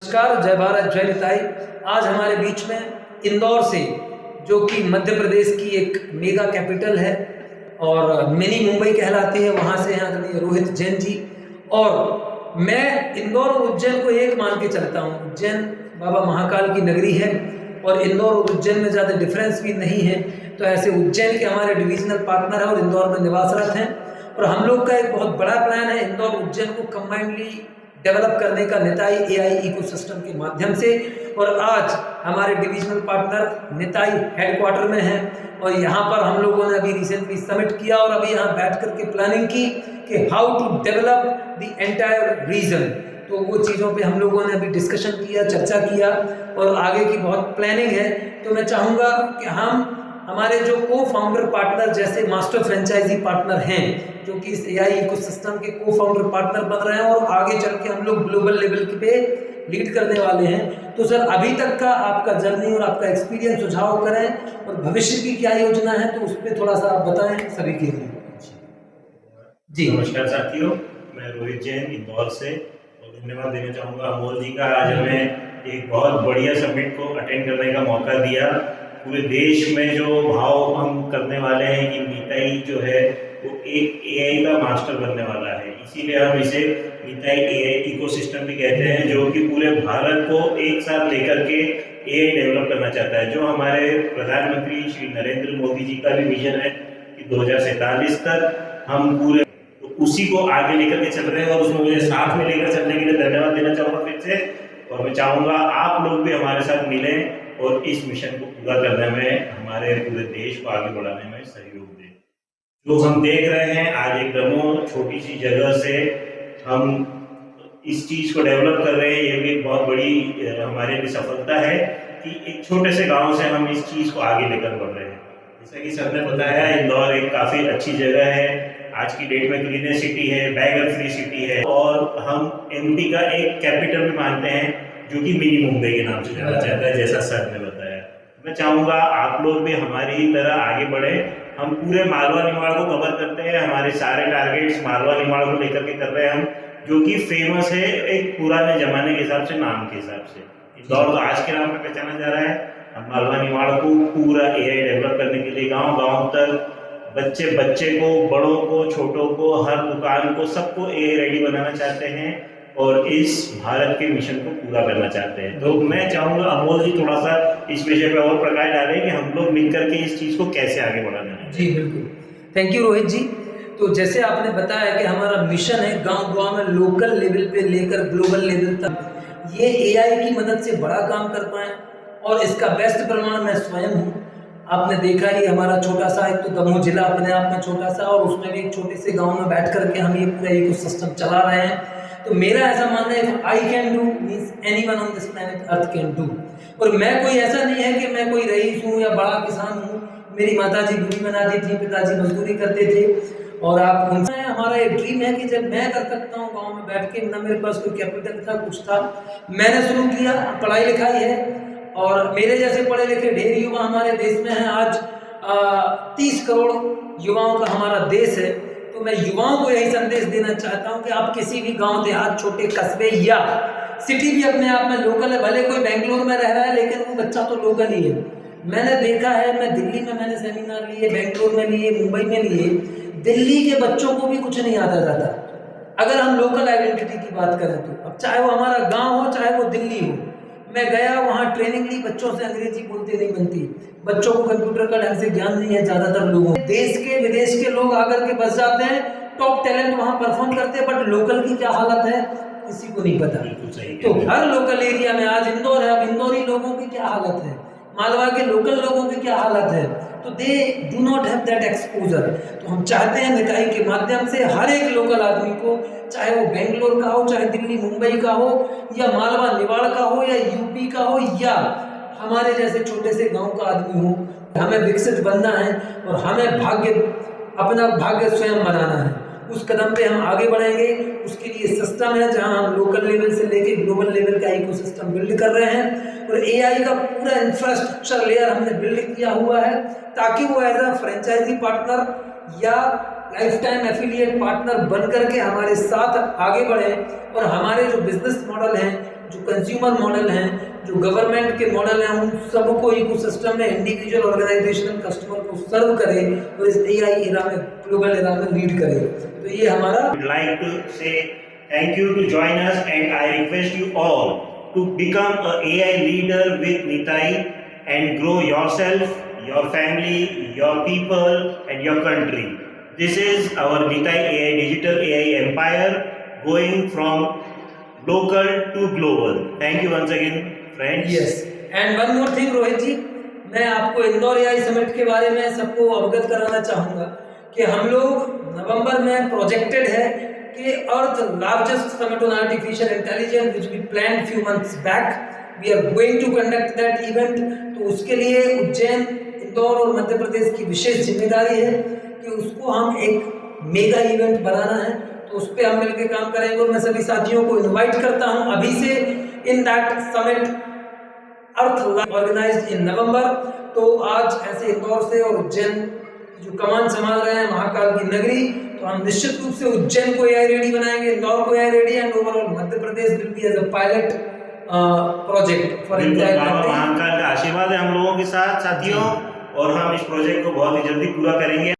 नमस्कार, जय भारत, जय निताई। आज हमारे बीच में इंदौर से, जो कि मध्य प्रदेश की एक मेगा कैपिटल है और मिनी मुंबई कहलाती है, वहाँ से हैं आदरणीय रोहित जैन जी। और मैं इंदौर और उज्जैन को एक मान के चलता हूँ। उज्जैन बाबा महाकाल की नगरी है और इंदौर और उज्जैन में ज़्यादा डिफरेंस भी नहीं है। तो ऐसे उज्जैन के हमारे डिविजनल पार्टनर हैं और इंदौर में निवासरत हैं। और हम लोग का एक बहुत बड़ा प्लान है इंदौर उज्जैन को कंबाइंडली डेवलप करने का निताई एआई इकोसिस्टम के माध्यम से। और आज हमारे डिविजनल पार्टनर निताई हेडक्वार्टर में हैं और यहाँ पर हम लोगों ने अभी रिसेंटली समिट किया और अभी यहाँ बैठ करके प्लानिंग की कि how to develop the entire region. तो वो चीज़ों पे हम लोगों ने अभी डिस्कशन किया, चर्चा किया और आगे की बहुत प्लानिंग है। तो मैं चाहूँगा कि हमारे जो को फाउंडर पार्टनर जैसे मास्टर फ्रेंचाइजी पार्टनर हैं, जो कि इस एआई इकोसिस्टम के को फाउंडर पार्टनर बन रहे हैं और आगे चल के हम लोग ग्लोबल लेवल पे लीड करने वाले हैं। तो सर, अभी तक का आपका जर्नी और आपका एक्सपीरियंस सुझाव करें और भविष्य की क्या योजना है, तो उस पर थोड़ा सा आप बताएं सभी के लिए। जी नमस्कार साथियों, मैं रोहित जैन इंदौर से और धन्यवाद देना चाहूँगा अमोल जी का। आज हमें एक बहुत बढ़िया समिट को अटेंड करने का मौका दिया। पूरे देश में जो भाव हम करने वाले हैं कि निताई जो है वो एक एआई का मास्टर बनने वाला है, इसीलिए हम इसे निताई एआई इकोसिस्टम भी कहते हैं, जो कि पूरे भारत को एक साथ लेकर के एआई डेवलप करना चाहता है। जो हमारे प्रधानमंत्री श्री नरेंद्र मोदी जी का भी विजन है कि 2047 तक हम पूरे उसी को आगे लेकर के चल रहे हैं और उसमें मुझे साथ में लेकर चलने के लिए धन्यवाद देना चाहूँगा फिर से। और मैं चाहूँगा आप लोग भी हमारे साथ मिलें और इस मिशन को पूरा करने में हमारे पूरे देश को आगे बढ़ाने में सहयोग दें। जो हम देख रहे हैं आज एकदम छोटी सी जगह से हम इस चीज़ को डेवलप कर रहे हैं, ये भी एक बहुत बड़ी हमारे लिए सफलता है कि एक छोटे से गाँव से हम इस चीज़ को आगे लेकर बढ़ रहे हैं। जैसा कि सर ने बताया, इंदौर एक काफ़ी अच्छी जगह है, आज की डेट में क्लीनेस्ट सिटी है, बैगर फ्री सिटी है और हम एमपी का एक कैपिटल भी मानते हैं, जो कि मिनी मुंबई के नाम से जाना चाहता है, जैसा सर ने बताया। मैं चाहूँगा आप लोग भी हमारी ही तरह आगे बढ़े। हम पूरे मालवा निमाड़ को कवर करते हैं, हमारे सारे टारगेट्स मालवा निमाड़ को लेकर के कर रहे हैं हम, जो कि फेमस है एक पुराने जमाने के हिसाब से, नाम के हिसाब से। इंदौर तो आज के नाम पर पहचाना जा रहा है। हम मालवा निमाड़ को पूरा एआई डेवलप करने के लिए गाँव तक बच्चे को, बड़ों को, छोटों को, हर दुकान को, सबको एआई रेडी बनाना चाहते हैं और इस भारत के मिशन को पूरा करना चाहते हैं। तो मैं चाहूँगा अमोल जी थोड़ा सा इस विषय पर और प्रकाश डालें कि हम लोग मिलकर के इस चीज़ को कैसे आगे बढ़ाना है। जी बिल्कुल, थैंक यू रोहित जी। तो जैसे आपने बताया कि हमारा मिशन है गांव में लोकल लेवल पे लेकर ग्लोबल लेवल तक ये एआई की मदद से बड़ा काम कर पाए, और इसका बेस्ट प्रमाण मैं स्वयं हूँ। आपने देखा ही, हमारा छोटा सा एक तो दमोह जिला अपने आप में छोटा सा, और उसमें भी एक छोटे से गांव में बैठ करके हम ये पूरा इकोसिस्टम चला रहे हैं। तो मेरा ऐसा मानना है, I can do means anyone on this planet earth can do. और मैं कोई ऐसा नहीं है कि मैं कोई रईस हूँ या बड़ा किसान हूँ। मेरी माताजी भूमि बनाती थी, पिताजी मजदूरी करते थे, और आप उनसे, हमारा एक ड्रीम है कि जब मैं कर सकता हूँ गाँव में बैठ के, ना मेरे पास कोई कैपिटल था, कुछ था, मैंने शुरू किया। पढ़ाई लिखाई है और मेरे जैसे पढ़े लिखे ढेर युवा हमारे देश में हैं। आज 30 करोड़ युवाओं का हमारा देश है। तो मैं युवाओं को यही संदेश देना चाहता हूं कि आप किसी भी गांव देहात, छोटे कस्बे या सिटी भी अपने आप में लोकल है। भले कोई बेंगलोर में रह रहा है, लेकिन वो बच्चा तो लोकल ही है। मैंने देखा है, मैं दिल्ली में मैंने सेमिनार लिए, बेंगलोर में लिए, मुंबई में लिए, दिल्ली के बच्चों को भी कुछ नहीं आता जाता। अगर हम लोकल आइडेंटिटी की बात करें तो, अब चाहे वो हमारा गाँव हो, चाहे वो दिल्ली हो, मैं गया वहाँ ट्रेनिंग ली, बच्चों से अंग्रेजी बोलते नहीं बनती, बच्चों को कंप्यूटर का ढंग से ज्ञान नहीं है। ज़्यादातर लोगों, देश के विदेश के लोग आकर के बस जाते हैं, टॉप टैलेंट वहाँ परफॉर्म करते हैं, बट लोकल की क्या हालत है किसी को नहीं पता। तो हर लोकल एरिया में, आज इंदौर है, अब इंदौरी लोगों की क्या हालत है, मालवा के लोकल लोगों की क्या हालत है, तो they do not have that exposure. तो हम चाहते हैं निताई के माध्यम से हर एक लोकल आदमी को, चाहे वो बेंगलोर का हो, चाहे दिल्ली मुंबई का हो, या मालवा निवाड़ का हो, या यूपी का हो, या हमारे जैसे छोटे से गांव का आदमी हो, हमें विकसित बनना है और हमें अपना भाग्य स्वयं बनाना है। उस कदम पे हम आगे बढ़ेंगे। उसके लिए सिस्टम है जहां हम लोकल लेवल से लेके ग्लोबल लेवल का इकोसिस्टम बिल्ड कर रहे हैं, और एआई का पूरा इंफ्रास्ट्रक्चर लेयर हमने बिल्ड किया हुआ है, ताकि वो एज अ फ्रेंचाइजी पार्टनर या लाइफ टाइम एफिलिएट पार्टनर बन करके हमारे साथ आगे बढ़े और हमारे जो बिजनेस मॉडल हैं जो कंज्यूमर मॉडल हैं, जो गवर्नमेंट के मॉडल हैं, उन सबको इकोसिस्टम में इंडिविजुअल, ऑर्गेनाइजेशनल, कस्टमर को सर्व करे और इस एआई एरा में, ग्लोबल एरा में लीड करे। तो ये हमारा would like to say thank you to join us, and I request you all to become a AI leader with Nitai and grow yourself, your family, your people and your country. This is our Nitai AI Digital AI Empire going from local to global. Thank you once again friends. Yes, and one more thing Rohit ji, मैं आपको Indore AI summit के बारे में सबको अवगत कराना चाहूँगा कि हम लोग नवंबर में प्रोजेक्टेड है कि earth largest summit on artificial intelligence which we plan few months back, we are going to conduct that event. तो उसके लिए उज्जैन, इंदौर और मध्य प्रदेश की विशेष जिम्मेदारी है कि उसको हम एक मेगा इवेंट बनाना है। तो उस पर हम मिलकर काम करेंगे और मैं सभी साथियों को इनवाइट करता हूं अभी से in that summit earth organised in November. तो आज ऐसे इंदौर से और उज्जैन जो कमान संभाल रहे हैं महाकाल की नगरी, तो हम निश्चित रूप से उज्जैन को एआई रेडी बनाएंगे, इंदौर को AI ready, and overall Madhya Pradesh will be as a pilot project for entire Baba Mahakal का आशीर्वाद है हम लोगों के साथ साथियों, और हम इस प्रोजेक्ट को बहुत ही जल्दी पूरा करेंगे।